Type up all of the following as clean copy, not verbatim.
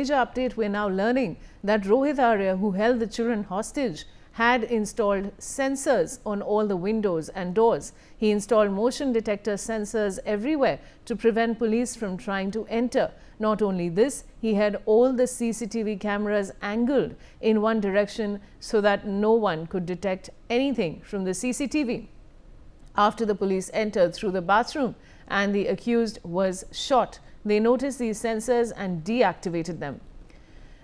Major update, we're now learning that Rohit Arya, who held the children hostage, had installed sensors on all the windows and doors. He installed motion detector sensors everywhere to prevent police from trying to enter. Not only this, he had all the CCTV cameras angled in one direction so that no one could detect anything from the CCTV. After the police entered through the bathroom and the accused was shot, they noticed these sensors and deactivated them.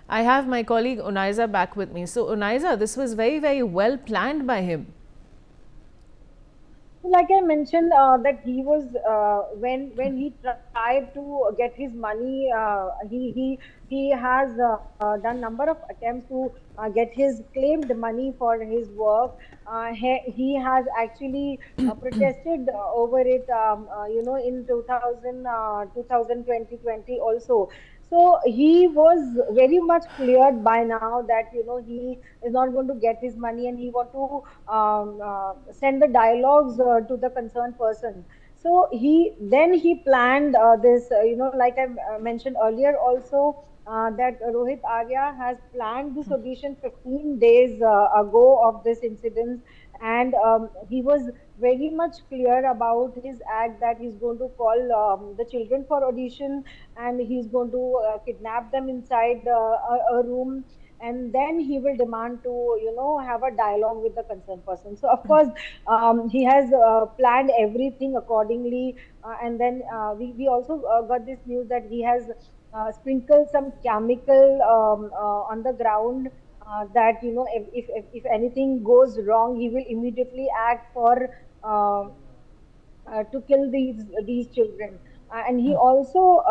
I have my colleague Unaiza back with me. So Unaiza, this was very, very well planned by him. Like I mentioned, that he was when he tried to get his money, he has done number of attempts to get his claimed money for his work. He has actually protested over it, in 2020 also. So he was very much cleared by now that he is not going to get his money, and he want to send the dialogues to the concerned person. So he planned this, like I mentioned earlier also, that Rohit Arya has planned this audition 15 days ago of this incident, and he was very much clear about his act that he's going to call the children for audition, and he's going to kidnap them inside a room, and then he will demand to have a dialogue with the concerned person. So of course he has planned everything accordingly, and then we also got this news that he has sprinkled some chemical on the ground, that if anything goes wrong, he will immediately act for to kill these children. And he also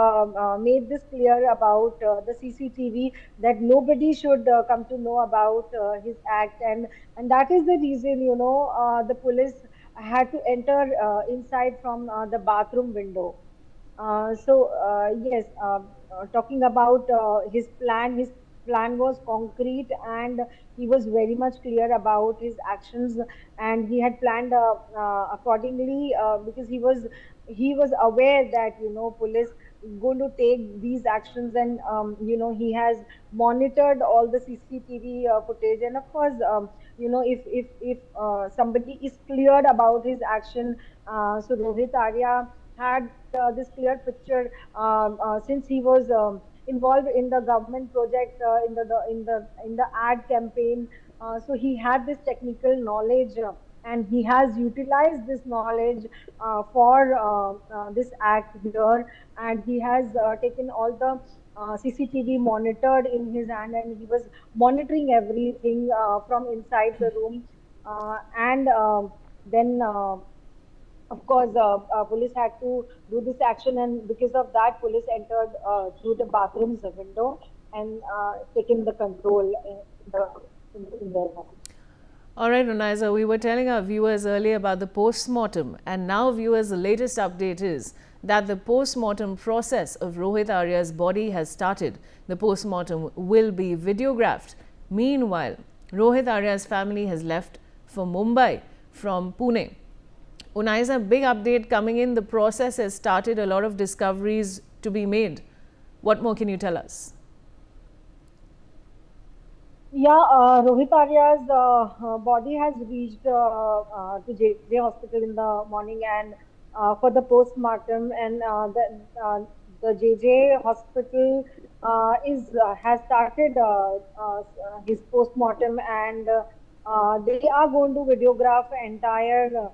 made this clear about the CCTV, that nobody should come to know about his act, and that is the reason the police had to enter inside from the bathroom window. Yes, talking about his plan was concrete, and he was very much clear about his actions, and he had planned accordingly, because he was aware that police going to take these actions, and he has monitored all the CCTV footage, and of course, if somebody is cleared about his action, so Rohit Arya had this clear picture, since he was involved in the government project, in the ad campaign. So he had this technical knowledge, and he has utilized this knowledge for this act here, and he has taken all the CCTV monitored in his hand, and he was monitoring everything from inside the room, and then. Of course, police had to do this action, and because of that, police entered through the bathroom's window and taken the control in their home. All right, Unaiza, we were telling our viewers earlier about the post-mortem, and now viewers, the latest update is that the post-mortem process of Rohit Arya's body has started. The post-mortem will be videographed. Meanwhile, Rohit Arya's family has left for Mumbai from Pune. Unaiza, big update coming in. The process has started, a lot of discoveries to be made. What more can you tell us? Yeah, Rohit Arya's body has reached to JJ Hospital in the morning, and for the post-mortem, and the JJ Hospital is has started his post-mortem, and they are going to videograph entire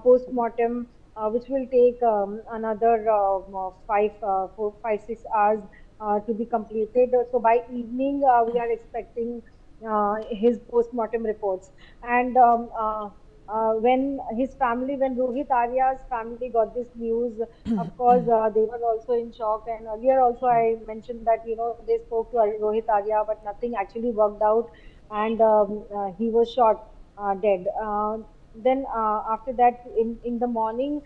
post-mortem, which will take another 6 hours to be completed. So by evening, we are expecting his post-mortem reports. And when Rohit Arya's family got this news, of course, they were also in shock. And earlier also I mentioned that, they spoke to Rohit Arya, but nothing actually worked out. And he was shot dead. Then after that, in the morning,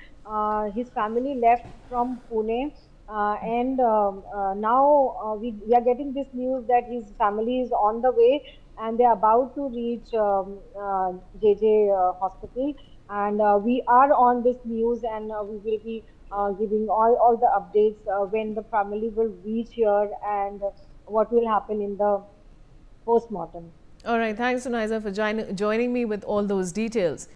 his family left from Pune, and now we are getting this news that his family is on the way, and they're about to reach JJ Hospital. And we are on this news, and we will be giving all the updates when the family will reach here, and what will happen in the post-mortem. All right. Thanks, Sunaiza, for joining me with all those details.